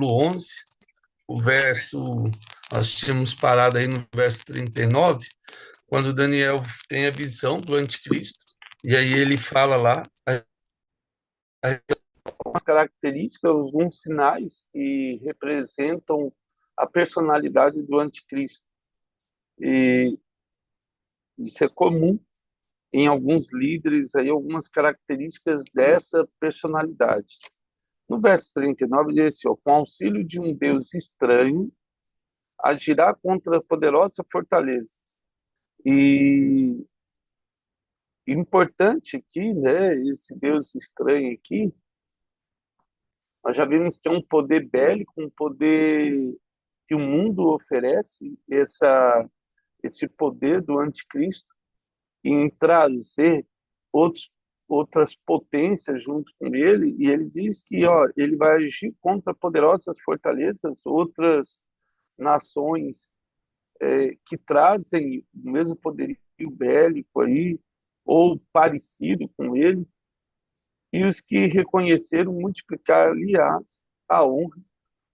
capítulo 11, o verso, nós tínhamos parado aí no verso 39, quando Daniel tem a visão do anticristo, e aí ele fala lá algumas características, alguns sinais que representam a personalidade do anticristo. E isso é comum em alguns líderes, aí, algumas características dessa personalidade. No verso 39, diz assim, ó, com auxílio de um Deus estranho, agirá contra poderosas fortalezas. E importante aqui, né, esse Deus estranho aqui, nós já vimos que é um poder bélico, um poder que o mundo oferece, esse poder do anticristo em trazer outros, outras potências junto com ele, e ele diz que ó, ele vai agir contra poderosas fortalezas, outras nações que trazem o mesmo poderio bélico aí, ou parecido com ele, e os que reconheceram multiplicar-lhe-ás a honra,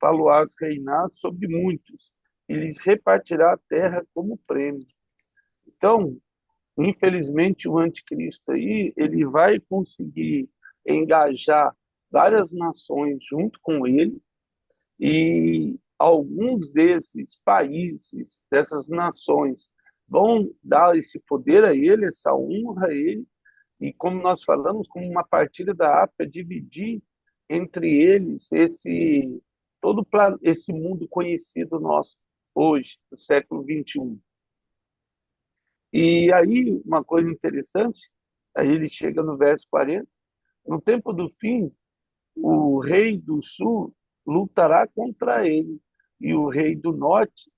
faloás reinar sobre muitos, e lhes repartirá a terra como prêmio. Então, infelizmente, o anticristo aí, ele vai conseguir engajar várias nações junto com ele, e alguns desses países, dessas nações, vão dar esse poder a ele, essa honra a ele, e como nós falamos, como uma partida da África, dividir entre eles todo esse mundo conhecido nosso hoje, no século XXI. E aí, uma coisa interessante, aí ele chega no verso 40, no tempo do fim, o rei do sul lutará contra ele, e o rei do norte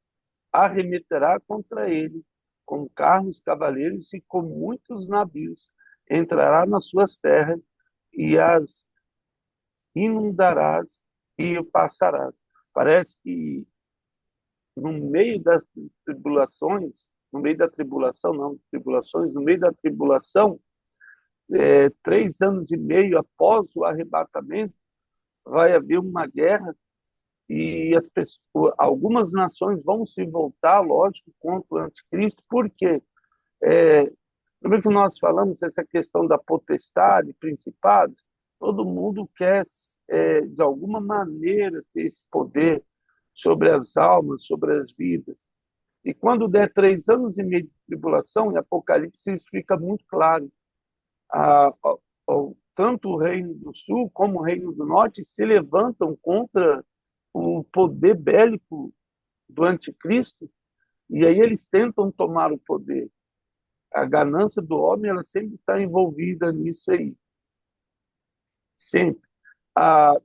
arremeterá contra ele, com carros, cavaleiros e com muitos navios. Entrará nas suas terras e as inundarás e passarás. Parece que no meio das tribulações, no meio da tribulação, não, tribulações, no meio da tribulação, 3 anos e meio após o arrebatamento, vai haver uma guerra e algumas nações vão se voltar, lógico, contra o anticristo. Por quê? Lembra que nós falamos essa questão da potestade, principados? Todo mundo quer, de alguma maneira, ter esse poder sobre as almas, sobre as vidas. E quando der 3 anos e meio de tribulação, em Apocalipse isso fica muito claro. A, a, Tanto o reino do sul como o reino do norte se levantam contra o poder bélico do anticristo, e aí eles tentam tomar o poder. A ganância do homem, ela sempre está envolvida nisso aí. Sempre.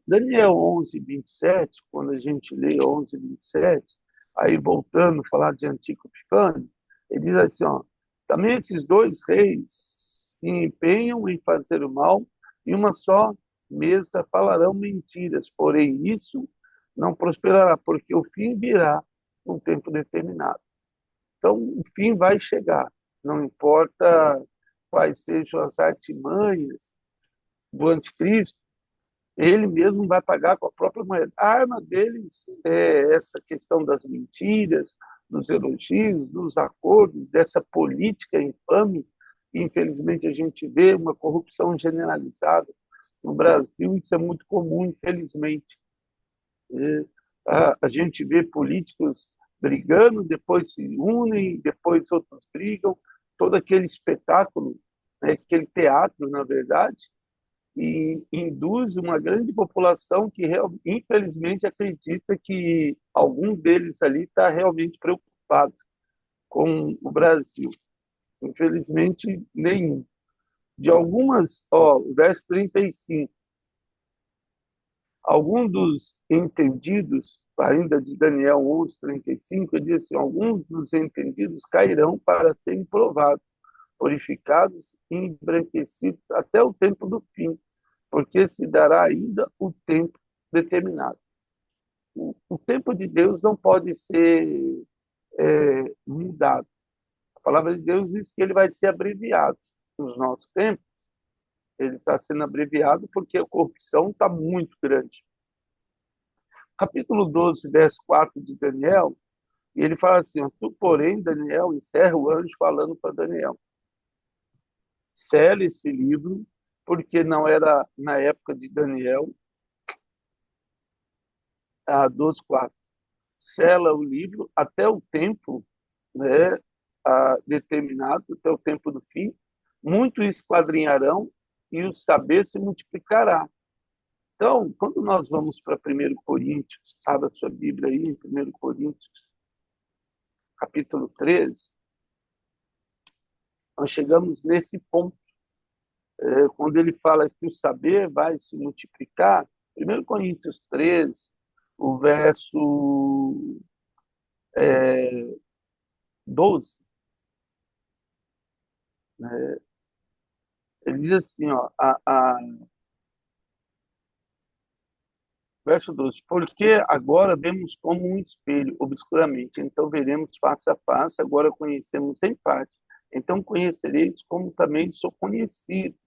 Daniel 11:27, quando a gente lê 11:27, aí voltando a falar de Antíoco Epifânio, ele diz assim, ó, também esses dois reis se empenham em fazer o mal, e uma só mesa falarão mentiras, porém isso não prosperará, porque o fim virá num tempo determinado. Então, o fim vai chegar, não importa quais sejam as artimanhas do anticristo, ele mesmo vai pagar com a própria moeda. A arma deles é essa questão das mentiras, dos elogios, dos acordos, dessa política infame. Infelizmente, a gente vê uma corrupção generalizada. No Brasil, isso é muito comum, infelizmente. A gente vê políticos brigando, depois se unem, depois outros brigam, todo aquele espetáculo, né, aquele teatro, na verdade, e induz uma grande população que, infelizmente, acredita que algum deles ali está realmente preocupado com o Brasil. Infelizmente, nenhum. De algumas, o verso 35, alguns dos entendidos, ainda de Daniel 11:35, ele diz assim, alguns dos entendidos cairão para serem provados, purificados e embranquecidos até o tempo do fim, porque se dará ainda o tempo determinado. O tempo de Deus não pode ser mudado. A palavra de Deus diz que ele vai ser abreviado. Nos nossos tempos, ele está sendo abreviado porque a corrupção está muito grande. Capítulo 12, verso 4 de Daniel, e ele fala assim, ó, tu, porém, Daniel, encerra o anjo falando para Daniel, sela esse livro, porque não era na época de Daniel, 12:4. Sela o livro até o tempo, né, determinado, até o tempo do fim. Muitos esquadrinharão e o saber se multiplicará. Então, quando nós vamos para 1 Coríntios, abra sua Bíblia aí, em 1 Coríntios, capítulo 13, nós chegamos nesse ponto, quando ele fala que o saber vai se multiplicar. 1 Coríntios 13, o verso 12, né? Ele diz assim, ó, verso 12, porque agora vemos como um espelho, obscuramente, então veremos face a face, agora conhecemos em parte, então conhecereis como também sou conhecido,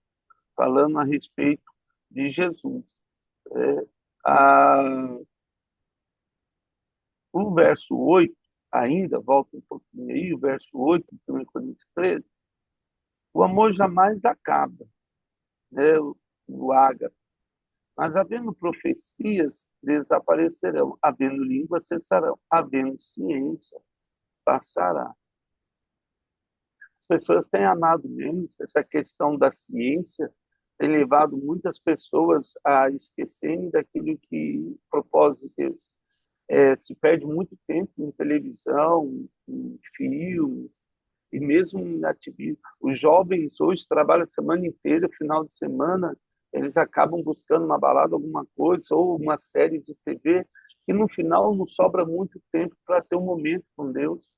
falando a respeito de Jesus. É, a, o verso 8, ainda, volta um pouquinho aí, o verso 8 de 1 Coríntios 13, o amor jamais acaba, né? O ágape. Mas havendo profecias, desaparecerão, havendo língua, cessarão, havendo ciência, passará. As pessoas têm amado menos essa questão da ciência, tem levado muitas pessoas a esquecerem daquilo que o propósito de Deus. Se perde muito tempo em televisão, em filmes, e mesmo em ativismo. Os jovens hoje trabalham a semana inteira, final de semana, eles acabam buscando uma balada, alguma coisa, ou uma série de TV, que no final não sobra muito tempo para ter um momento com Deus.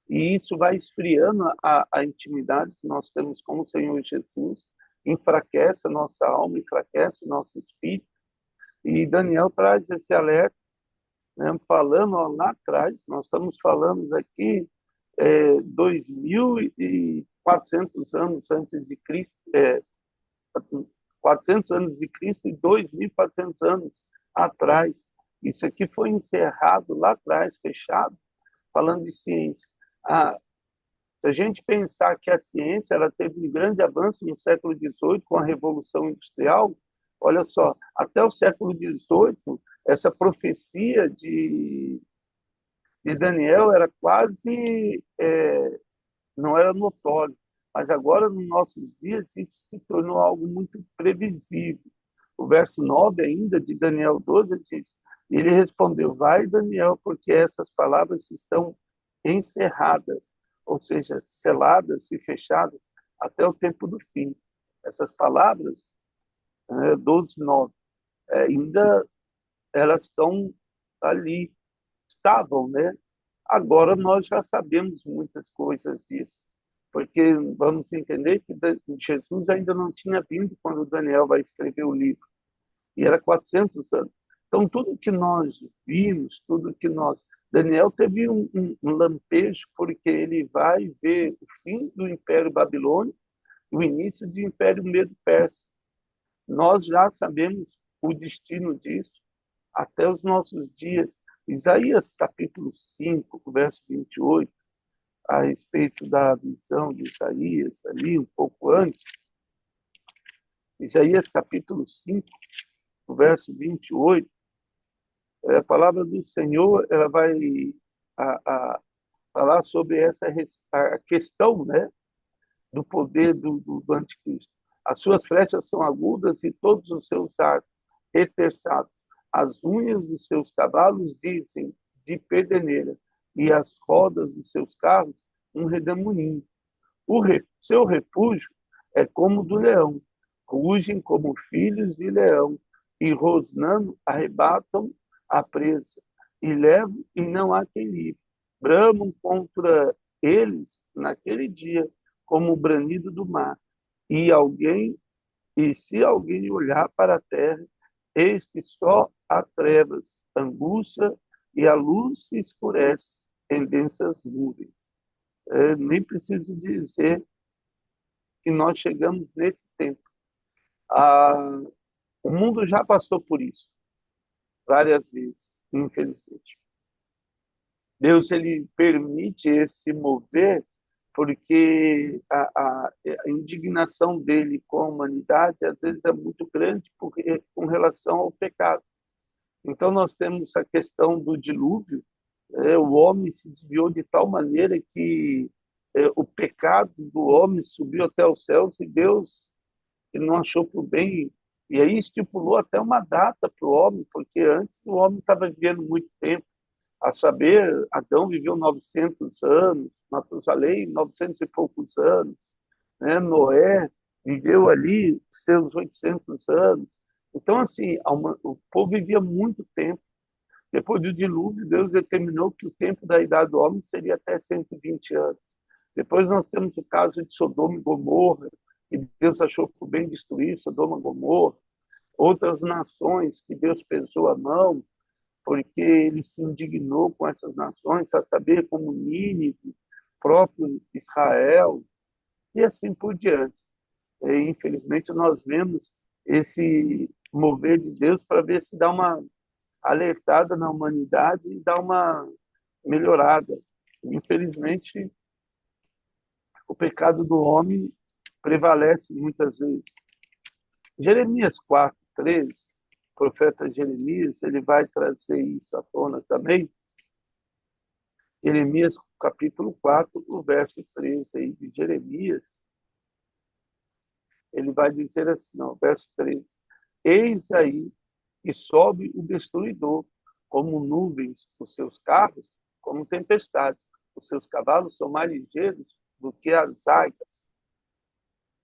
E isso vai esfriando a intimidade que nós temos com o Senhor Jesus, enfraquece a nossa alma, enfraquece o nosso espírito. E Daniel traz esse alerta, né, falando ó, lá atrás, nós estamos falando aqui 2.400 anos antes de Cristo, 400 anos de Cristo e 2.400 anos atrás. Isso aqui foi encerrado lá atrás, fechado, falando de ciência. Se a gente pensar que a ciência ela teve um grande avanço no século XVIII com a Revolução Industrial, olha só, até o século XVIII, essa profecia de Daniel era quase, não era notório, mas agora, nos nossos dias, isso se tornou algo muito previsível. O verso 9 ainda de Daniel 12 diz, ele respondeu, vai Daniel, porque essas palavras estão encerradas, ou seja, seladas e fechadas até o tempo do fim. Essas palavras, 12:9, ainda elas estão ali, estavam, né? Agora nós já sabemos muitas coisas disso, porque vamos entender que Jesus ainda não tinha vindo quando Daniel vai escrever o livro, e era 400 anos. Então, tudo que nós vimos, tudo que nós... Daniel teve um lampejo, porque ele vai ver o fim do Império Babilônico, o início do Império Medo-Persa. Nós já sabemos o destino disso até os nossos dias. Isaías capítulo 5, verso 28, a respeito da visão de Isaías, ali um pouco antes, Isaías capítulo 5, verso 28, a palavra do Senhor ela vai falar sobre essa a questão, né, do poder do anticristo. As suas flechas são agudas e todos os seus arcos reterçados. As unhas dos seus cavalos dizem de pedeneira e as rodas dos seus carros um redemoinho. Seu refúgio é como o do leão, rugem como filhos de leão e rosnando arrebatam a presa e levam e não há quem livre. Bramam contra eles naquele dia como o bramido do mar. E se alguém olhar para a terra, eis que só há trevas, angústia e a luz se escurece em densas nuvens. Nem preciso dizer que nós chegamos nesse tempo. O mundo já passou por isso várias vezes. infelizmente. Deus ele permite esse mover porque a indignação dele com a humanidade às vezes é muito grande porque, com relação ao pecado. Então nós temos a questão do dilúvio, o homem se desviou de tal maneira que o pecado do homem subiu até os céus e Deus ele não achou por bem, e aí estipulou até uma data para o homem, porque antes o homem estava vivendo muito tempo, a saber, Adão viveu 900 anos, Matusalém 900 e poucos anos, né? Noé viveu ali seus 800 anos. Então, assim, o povo vivia muito tempo. Depois do dilúvio, Deus determinou que o tempo da idade do homem seria até 120 anos. Depois nós temos o caso de Sodoma e Gomorra, que Deus achou por bem destruir Sodoma e Gomorra. Outras nações que Deus pesou a mão, porque ele se indignou com essas nações, a saber, como Nínive, próprio Israel, e assim por diante. E, infelizmente, nós vemos esse mover de Deus para ver se dá uma alertada na humanidade e dá uma melhorada. Infelizmente, o pecado do homem prevalece muitas vezes. Jeremias 4:13, o profeta Jeremias, ele vai trazer isso à tona também. Jeremias, capítulo 4, o verso 13 aí de Jeremias, ele vai dizer assim, ó, verso 13: Eis aí que sobe o destruidor, como nuvens os seus carros, como tempestade. Os seus cavalos são mais ligeiros do que as águias.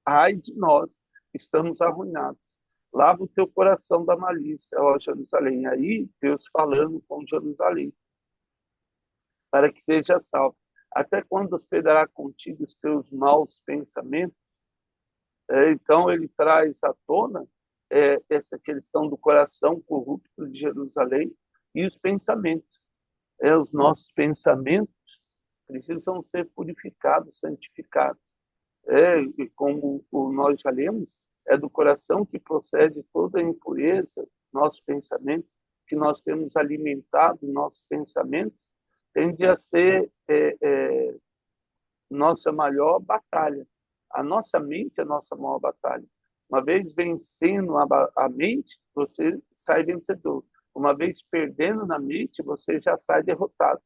Ai de nós, estamos arruinados. Lava o teu coração da malícia, ó Jerusalém. Aí, Deus falando com Jerusalém, para que seja salvo. Até quando hospedará contigo os teus maus pensamentos? Então, ele traz à tona essa questão do coração corrupto de Jerusalém e os pensamentos. Os nossos pensamentos precisam ser purificados, santificados. E como nós já lemos, é do coração que procede toda a impureza, nosso pensamento, que nós temos alimentado nossos pensamentos, tende a ser nossa maior batalha. A nossa mente é a nossa maior batalha. Uma vez vencendo a mente, você sai vencedor. Uma vez perdendo na mente, você já sai derrotado.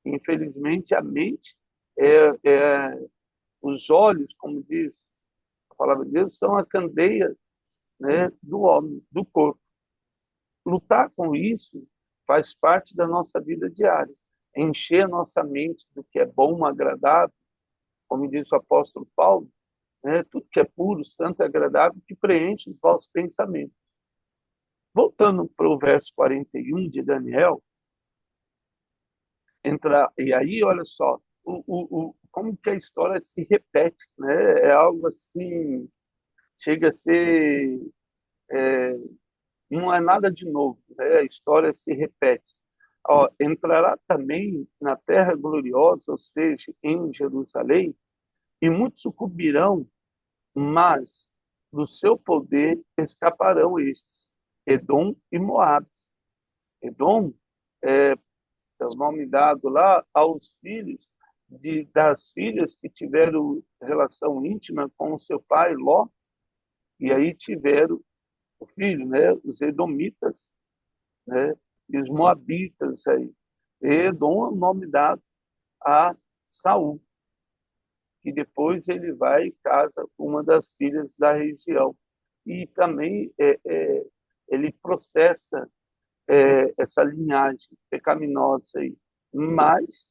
Infelizmente, a mente os olhos, como diz a palavra de Deus, são a candeia, né, do homem, do corpo. Lutar com isso faz parte da nossa vida diária. Encher a nossa mente do que é bom, agradável, como diz o apóstolo Paulo, né, tudo que é puro, santo e agradável, que preenche os vossos pensamentos. Voltando para o verso 41 de Daniel, e aí, olha só, como que a história se repete, né? É algo assim, chega a ser, não é nada de novo, né? A história se repete. Ó, entrará também na terra gloriosa, ou seja, em Jerusalém, e muitos sucumbirão, mas do seu poder escaparão estes, Edom e Moabe. Edom é o nome dado lá aos filhos das filhas que tiveram relação íntima com o seu pai, Ló, e aí tiveram o filho, né, os edomitas, né, e os moabitas aí. Edom é o nome dado a Saul, que depois ele vai e casa com uma das filhas da região. E também ele processa essa linhagem pecaminosa aí. Mas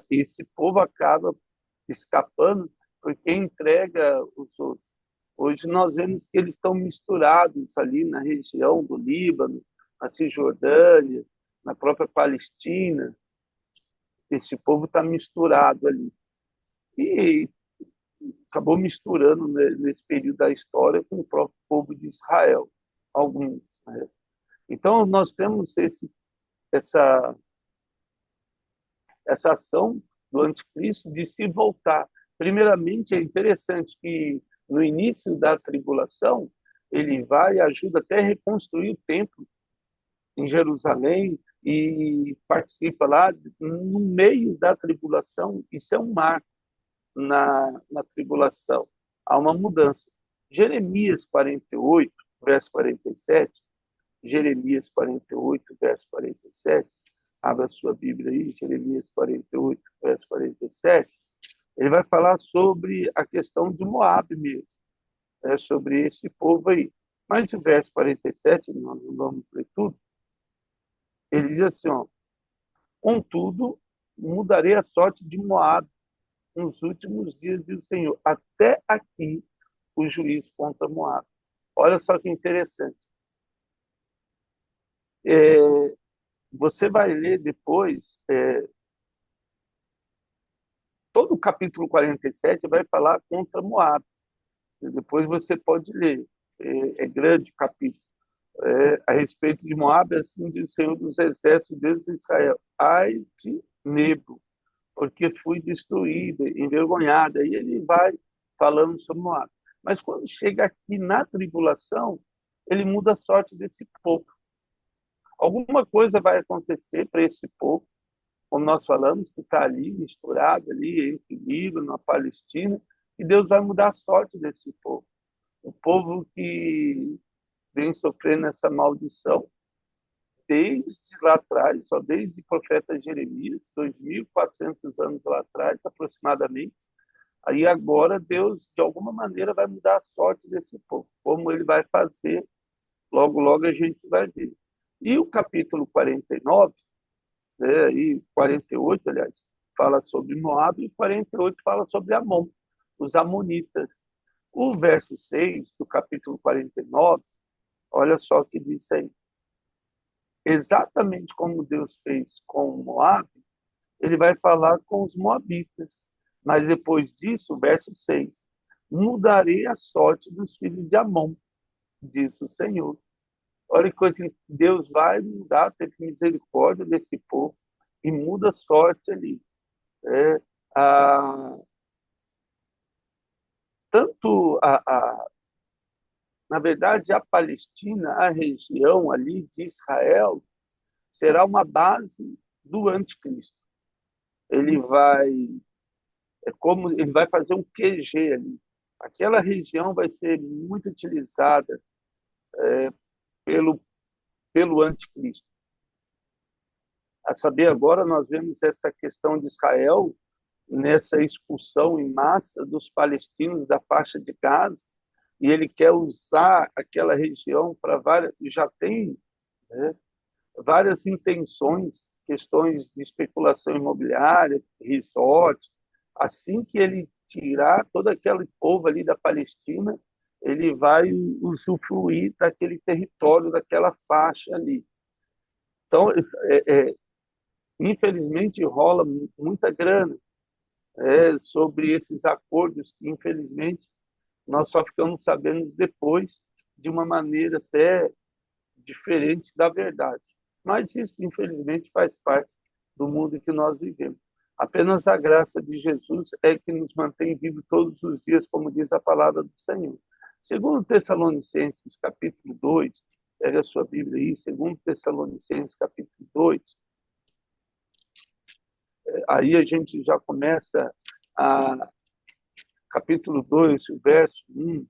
esse povo acaba escapando porque entrega os outros. Hoje nós vemos que eles estão misturados ali na região do Líbano, na Cisjordânia, na própria Palestina. Esse povo está misturado ali. E acabou misturando, né, nesse período da história com o próprio povo de Israel, alguns. Né? Então, nós temos essa, essa ação do anticristo de se voltar. Primeiramente, é interessante que no início da tribulação, ele vai e ajuda até a reconstruir o templo. em Jerusalém e participa lá no meio da tribulação. Isso é um marco na tribulação. Há uma mudança. Jeremias 48, verso 47, Jeremias 48, verso 47, abra a sua Bíblia aí, Jeremias 48, verso 47, ele vai falar sobre a questão de Moab mesmo, sobre esse povo aí. Mas o verso 47, nós não vamos ler tudo, ele diz assim, ó, contudo, mudarei a sorte de Moab nos últimos dias, diz o Senhor. Até aqui o juízo contra Moab. Olha só que interessante. Você vai ler depois, todo o capítulo 47 vai falar contra Moab. Depois você pode ler. É grande o capítulo. A respeito de Moab, assim diz o Senhor dos Exércitos, Deus de Israel. Ai de Nebo, porque fui destruída, envergonhada. E ele vai falando sobre Moab. Mas quando chega aqui na tribulação, ele muda a sorte desse povo. Alguma coisa vai acontecer para esse povo, como nós falamos, que está ali, misturado ali, entre Líbano, na Palestina, e Deus vai mudar a sorte desse povo. O povo que vem sofrendo essa maldição desde lá atrás, só desde o profeta Jeremias, 2.400 anos lá atrás, aproximadamente. Aí agora Deus, de alguma maneira, vai mudar a sorte desse povo. Como ele vai fazer, logo, logo a gente vai ver. E o capítulo 49, e 48, aliás, fala sobre Moab, e 48 fala sobre Amon, os amonitas. O verso 6 do capítulo 49, olha só o que diz aí. Exatamente como Deus fez com Moab, ele vai falar com os moabitas. Mas depois disso, o verso 6, mudarei a sorte dos filhos de Amon, diz o Senhor. Olha que coisa, Deus vai mudar, ter misericórdia desse povo e muda a sorte ali. É, a, tanto na verdade, a Palestina, a região ali de Israel, será uma base do anticristo. Ele vai, como ele vai fazer um QG ali. Aquela região vai ser muito utilizada pelo pelo anticristo. A saber, agora nós vemos essa questão de Israel nessa expulsão em massa dos palestinos da faixa de Gaza, e ele quer usar aquela região para várias, já tem, né, várias intenções, questões de especulação imobiliária, resort. Assim que ele tirar todo aquele povo ali da Palestina, ele vai usufruir daquele território, daquela faixa ali. Então, infelizmente, rola muita grana sobre esses acordos que, infelizmente, nós só ficamos sabendo depois, de uma maneira até diferente da verdade. Mas isso, infelizmente, faz parte do mundo que nós vivemos. Apenas a graça de Jesus é que nos mantém vivos todos os dias, como diz a palavra do Senhor. Segundo Tessalonicenses, capítulo 2, pega a sua Bíblia aí, segundo Tessalonicenses, capítulo 2, aí a gente já começa a capítulo 2, verso 1,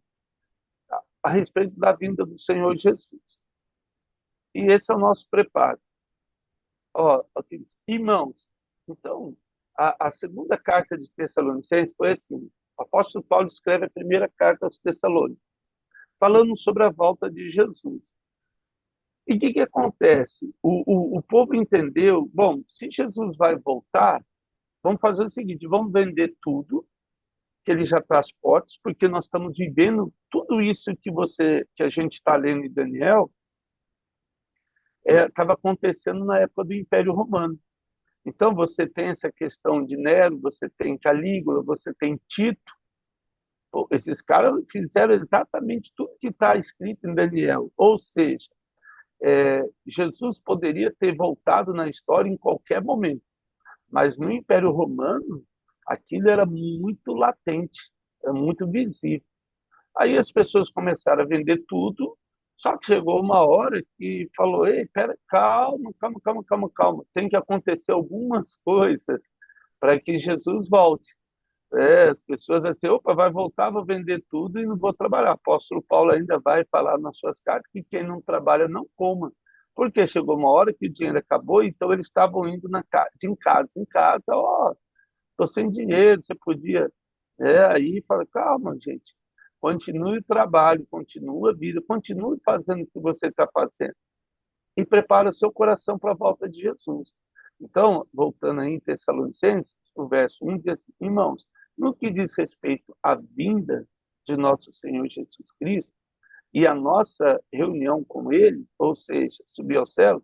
a respeito da vinda do Senhor Jesus. E esse é o nosso preparo. Ó, aqui diz, irmãos, então, a segunda carta de Tessalonicenses foi assim, o apóstolo Paulo escreve a primeira carta aos Tessalônicos, falando sobre a volta de Jesus. E o que acontece? O povo entendeu, bom, se Jesus vai voltar, vamos fazer o seguinte, vamos vender tudo, que ele já está às portas, porque nós estamos vivendo tudo isso que a gente está lendo em Daniel, estava acontecendo na época do Império Romano. Então você tem essa questão de Nero, você tem Calígula, você tem Tito. Esses caras fizeram exatamente tudo que está escrito em Daniel. Ou seja, Jesus poderia ter voltado na história em qualquer momento, mas no Império Romano aquilo era muito latente, era muito visível. Aí as pessoas começaram a vender tudo Só que chegou uma hora que falou: ei, pera, calma, calma, calma, calma, calma. Tem que acontecer algumas coisas para que Jesus volte. As pessoas vão dizer, opa, vai voltar, vou vender tudo e não vou trabalhar. O apóstolo Paulo ainda vai falar nas suas cartas que quem não trabalha não coma. Porque chegou uma hora que o dinheiro acabou, então eles estavam indo em casa, ó, estou sem dinheiro, você podia. Aí fala, calma, gente, continue o trabalho, continue a vida, continue fazendo o que você está fazendo e prepara o seu coração para a volta de Jesus. Então, voltando aí em Tessalonicenses, o verso 1 diz assim, irmãos, no que diz respeito à vinda de nosso Senhor Jesus Cristo e a nossa reunião com Ele, ou seja, subir aos céus,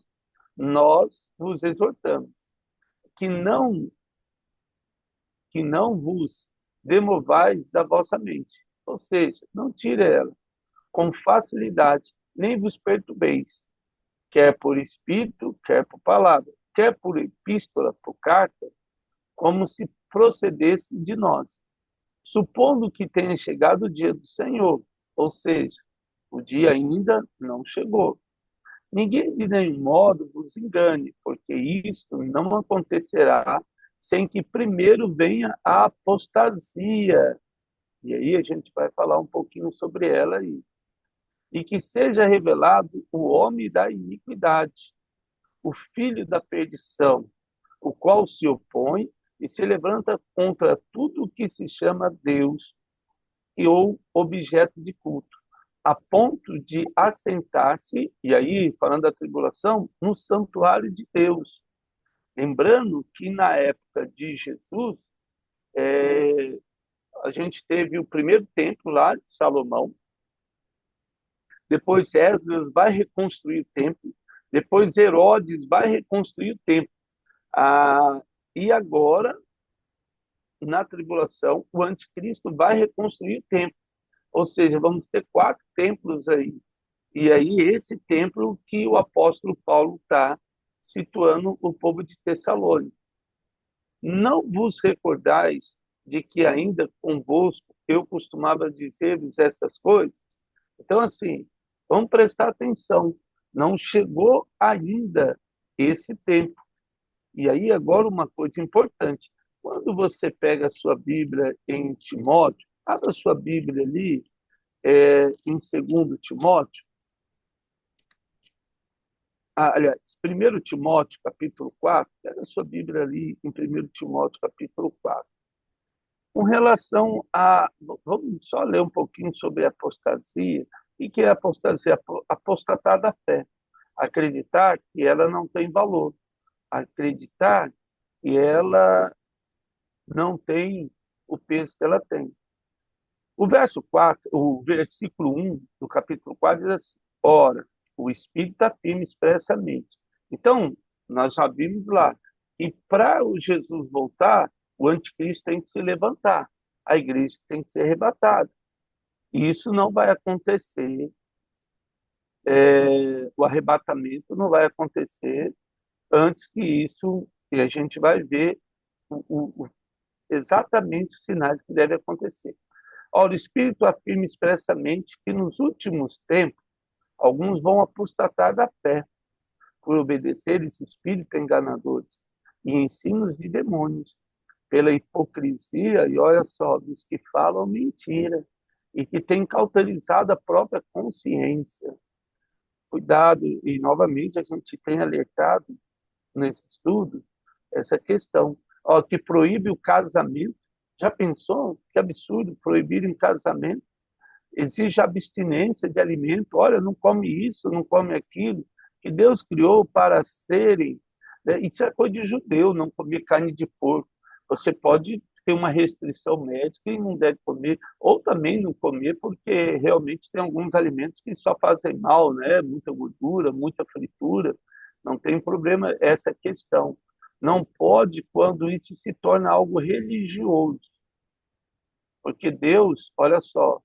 nós vos exortamos que não vos demovais da vossa mente, ou seja, não tire ela com facilidade, nem vos perturbeis, quer por espírito, quer por palavra, quer por epístola, por carta, como se procedesse de nós, supondo que tenha chegado o dia do Senhor, ou seja, o dia ainda não chegou. Ninguém de nenhum modo vos engane, porque isto não acontecerá sem que primeiro venha a apostasia. E aí a gente vai falar um pouquinho sobre ela aí. E que seja revelado o homem da iniquidade, o filho da perdição, o qual se opõe e se levanta contra tudo o que se chama Deus e ou objeto de culto, a ponto de assentar-se, e aí, falando da tribulação, no santuário de Deus. Lembrando que na época de Jesus, é, a gente teve o primeiro templo lá de Salomão, depois Esdras vai reconstruir o templo, depois Herodes vai reconstruir o templo. Ah, e agora, na tribulação, o anticristo vai reconstruir o templo. Ou seja, vamos ter 4 templos aí. E aí, esse templo que o apóstolo Paulo está situando o povo de Tessalônica. Não vos recordais de que ainda convosco eu costumava dizer-vos essas coisas? Então, assim, vamos prestar atenção. Não chegou ainda esse tempo. E aí, agora, uma coisa importante. Quando você pega a sua Bíblia em Timóteo, abra a sua Bíblia ali, em 2 Timóteo, aliás, 1 Timóteo, capítulo 4, pega a sua Bíblia ali em 1 Timóteo, capítulo 4. Com relação a. Vamos só ler um pouquinho sobre a apostasia. O que é a apostasia? Apostatar da fé. Acreditar que ela não tem valor. Acreditar que ela não tem o peso que ela tem. O versículo 1 do capítulo 4 diz assim: ora, o Espírito afirma expressamente. Então, nós já vimos lá que para o Jesus voltar, o anticristo tem que se levantar, a igreja tem que ser arrebatada. E isso não vai acontecer, o arrebatamento não vai acontecer antes que isso, e a gente vai ver exatamente os sinais que devem acontecer. Ora, o Espírito afirma expressamente que nos últimos tempos, alguns vão apostatar da fé, por obedecer esse espírito enganadores e ensinos de demônios, pela hipocrisia, e olha só, dos que falam mentira e que têm cauterizado a própria consciência. Cuidado, e novamente a gente tem alertado nesse estudo essa questão, ó, que proíbe o casamento. Já pensou? Que absurdo proibir um casamento? Exige abstinência de alimento. Olha, não come isso, não come aquilo, que Deus criou para serem. Né? Isso é coisa de judeu, não comer carne de porco. Você pode ter uma restrição médica e não deve comer, ou também não comer, porque realmente tem alguns alimentos que só fazem mal, né? Muita gordura, muita fritura. Não tem problema essa questão. Não pode quando isso se torna algo religioso. Porque Deus, olha só,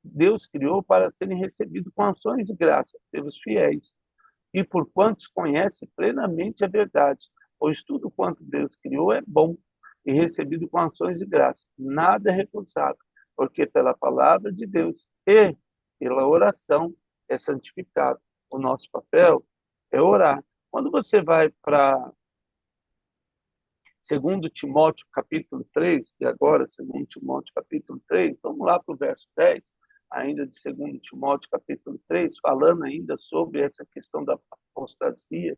Deus criou para serem recebidos com ações de graça pelos fiéis, e por quantos conhecem plenamente a verdade, pois tudo quanto Deus criou é bom e recebido com ações de graça. Nada é recusável, porque pela palavra de Deus e pela oração é santificado. O nosso papel é orar. Quando você vai para 2 Timóteo capítulo 3, que agora, 2 Timóteo capítulo 3, vamos lá para o verso 10, ainda de 2 Timóteo capítulo 3, falando ainda sobre essa questão da apostasia,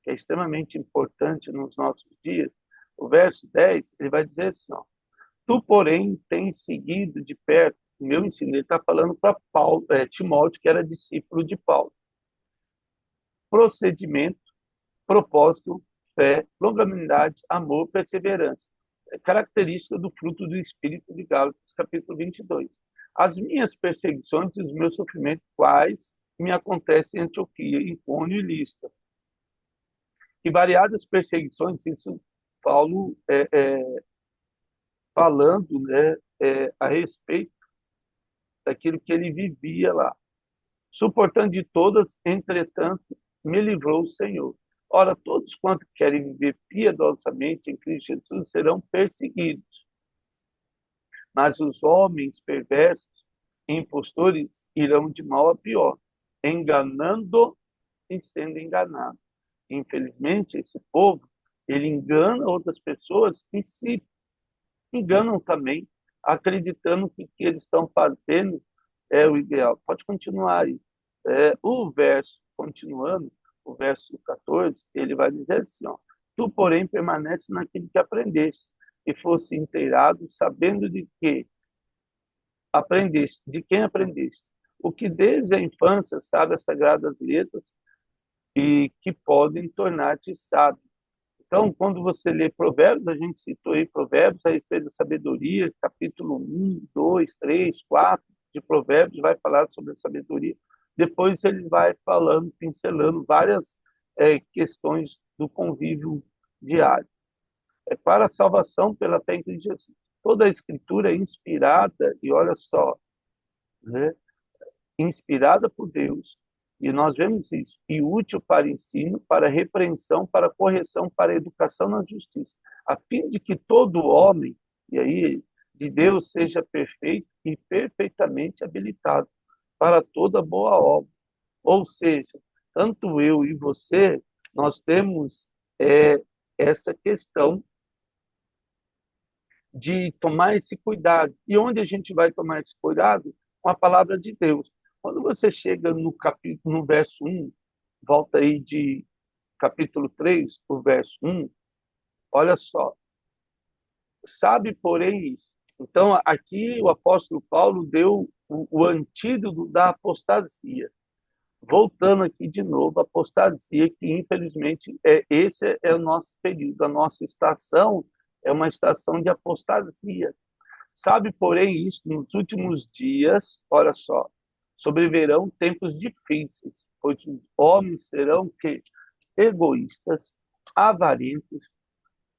que é extremamente importante nos nossos dias. O verso 10, ele vai dizer assim, ó, tu, porém, tens seguido de perto o meu ensino. Ele está falando para Timóteo, que era discípulo de Paulo. Procedimento, propósito, fé, longanimidade, amor, perseverança. É característica do fruto do Espírito de Gálatas, capítulo 22. As minhas perseguições e os meus sofrimentos, quais me acontecem em Antioquia, Icônio e Listra. Que variadas perseguições, isso Paulo falando, né, a respeito daquilo que ele vivia lá. Suportando de todas, entretanto, me livrou o Senhor. Ora, todos quanto querem viver piedosamente em Cristo Jesus serão perseguidos. Mas os homens perversos e impostores irão de mal a pior, enganando e sendo enganados. Infelizmente, esse povo, ele engana outras pessoas e se enganam também, acreditando que o que eles estão fazendo é o ideal. Pode continuar aí. O verso, continuando, o verso 14, ele vai dizer assim, ó, tu, porém, permanece naquilo que aprendeste, e fosse inteirado, sabendo de que aprendeste, de quem aprendeste, o que desde a infância sabe as sagradas letras e que podem tornar-te sábio. Então, quando você lê Provérbios, a gente citou aí Provérbios a respeito da sabedoria, capítulo 1, 2, 3, 4 de Provérbios, vai falar sobre a sabedoria. Depois ele vai falando, pincelando várias questões do convívio diário. É para a salvação pela fé em Cristo Jesus. Toda a escritura é inspirada, e olha só, né? Inspirada por Deus, e nós vemos isso, e útil para ensino, para repreensão, para correção, para educação na justiça, a fim de que todo homem, e aí, de Deus seja perfeito e perfeitamente habilitado para toda boa obra. Ou seja, tanto eu e você, nós temos essa questão de tomar esse cuidado. E onde a gente vai tomar esse cuidado? Com a palavra de Deus. Quando você chega no verso 1, volta aí de capítulo 3, o verso 1, olha só. Sabe, porém, isso. Então, aqui o apóstolo Paulo deu o antídoto da apostasia. Voltando aqui de novo, a apostasia, que infelizmente esse é o nosso período, a nossa estação é uma estação de apostasia. Sabe, porém, isso nos últimos dias, olha só, sobrevirão tempos difíceis, pois os homens serão que egoístas, avarentos,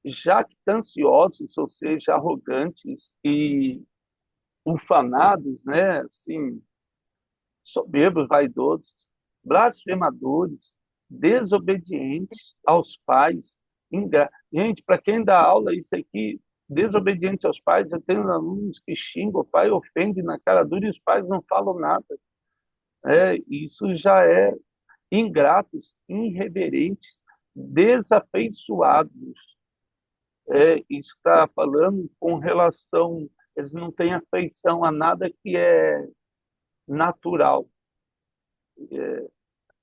jactanciosos, ou seja, arrogantes e ufanados, né? Assim, soberbos, vaidosos, blasfemadores, desobedientes aos pais. Gente, para quem dá aula, isso aqui, desobediente aos pais, eu tenho alunos que xingam o pai, ofendem na cara dura e os pais não falam nada. Isso já é ingratos, irreverentes, desafeiçoados. Isso está falando com relação, eles não têm afeição a nada que é natural.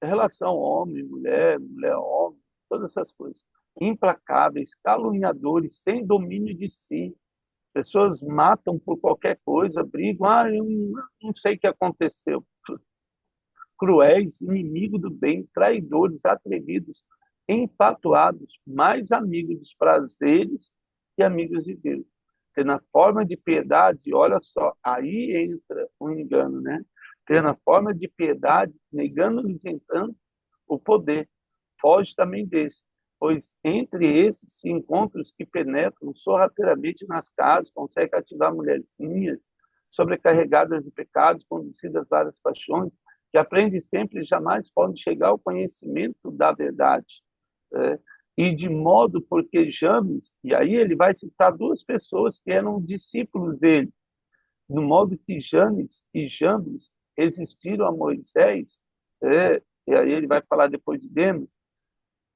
Relação homem, mulher, mulher, homem, todas essas coisas. Implacáveis, caluniadores, sem domínio de si. Pessoas matam por qualquer coisa, brigam. Eu não sei o que aconteceu. Cruéis, inimigos do bem, traidores, atrevidos, empatuados, mais amigos dos prazeres que amigos de Deus. Tendo a forma de piedade, olha só, aí entra o engano, né? Tendo a forma de piedade, negando-lhes entanto o poder. Foge também desse, pois entre esses se encontram os que penetram sorrateiramente nas casas, conseguem cativar mulheres minhas, sobrecarregadas de pecados, conduzidas a várias paixões, que aprendem sempre e jamais podem chegar ao conhecimento da verdade. E de modo porque James, e aí ele vai citar duas pessoas que eram discípulos dele, no modo que Janes e Jambres resistiram a Moisés, E aí ele vai falar depois de Demas,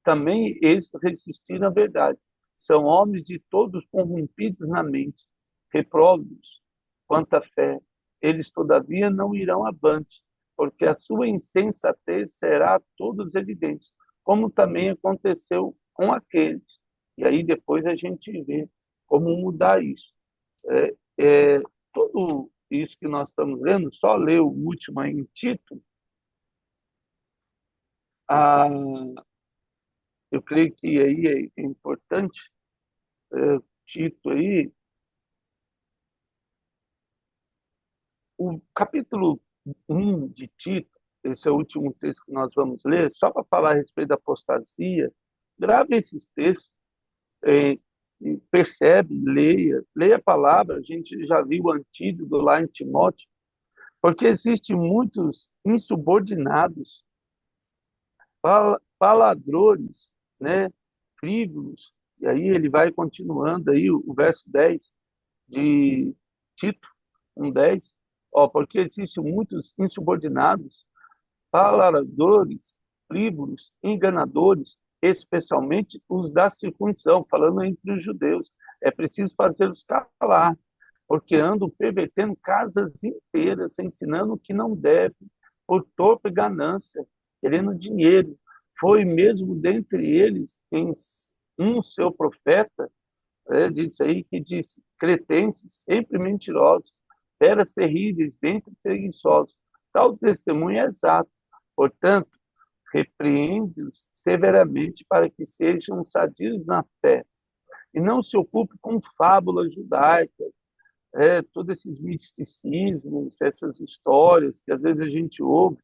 também eles resistiram à verdade. São homens de todos corrompidos na mente, repróbados quanto à fé. Eles, todavia, não irão avante, porque a sua insensatez será a todos evidente, como também aconteceu com aqueles. E aí depois a gente vê como mudar isso. É, é, tudo isso que nós estamos lendo, só ler o último aí em Tito, ah, eu creio que aí é importante, Tito aí, o capítulo 1 de Tito, esse é o último texto que nós vamos ler, só para falar a respeito da apostasia, grave esses textos, é, e percebe, leia a palavra, a gente já viu o antídoto lá em Timóteo, porque existem muitos insubordinados, faladores, né, frívolos, e aí ele vai continuando aí o verso 10 de Tito 1:10, ó, porque existem muitos insubordinados, faladores, frívolos, enganadores, especialmente os da circuncisão, falando entre os judeus. É preciso fazê-los calar, porque andam pervertendo casas inteiras, ensinando o que não deve, por torpe ganância, querendo dinheiro. Foi mesmo dentre eles um seu profeta, diz aí, que disse: cretenses, sempre mentirosos, feras terríveis, dentre preguiçosos. Tal testemunho é exato. Portanto, repreende-os severamente para que sejam sadios na fé e não se ocupe com fábulas judaicas, todos esses misticismos, essas histórias que às vezes a gente ouve,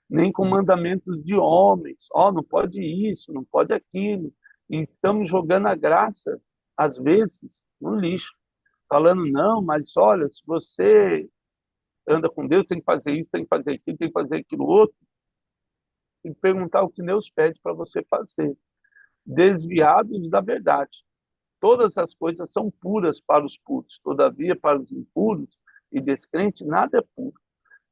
nem com mandamentos de homens, não pode isso, não pode aquilo, e estamos jogando a graça, às vezes, no lixo, falando, não, mas olha, se você anda com Deus, tem que fazer isso, tem que fazer aquilo, tem que fazer aquilo outro, tem que perguntar o que Deus pede para você fazer, desviados da verdade. Todas as coisas são puras para os puros, todavia, para os impuros e descrentes, nada é puro,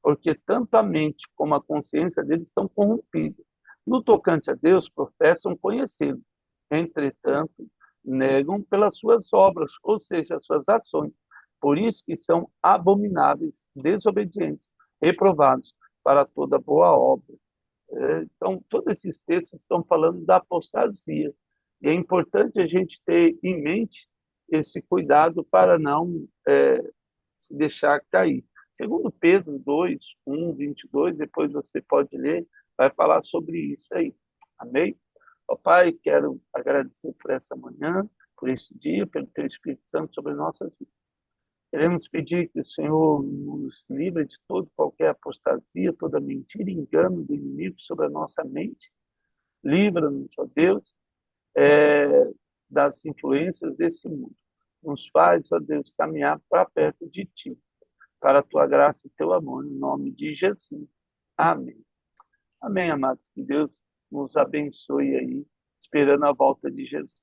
porque tanto a mente como a consciência deles estão corrompidas. No tocante a Deus, professam conhecê-lo, entretanto, negam pelas suas obras, ou seja, as suas ações. Por isso que são abomináveis, desobedientes, reprovados para toda boa obra. Então, todos esses textos estão falando da apostasia. E é importante a gente ter em mente esse cuidado para não se deixar cair. Segundo Pedro 2, 1, 22, depois você pode ler, vai falar sobre isso aí. Amém? Ó Pai, quero agradecer por essa manhã, por esse dia, pelo Teu Espírito Santo sobre nossas vidas. Queremos pedir que o Senhor nos livre de toda qualquer apostasia, toda mentira e engano do inimigo sobre a nossa mente. Livra-nos, ó Deus, das influências desse mundo. Nos faz, ó Deus, caminhar para perto de Ti, para a Tua graça e Teu amor, em nome de Jesus. Amém. Amém, amados. Que Deus nos abençoe aí, esperando a volta de Jesus.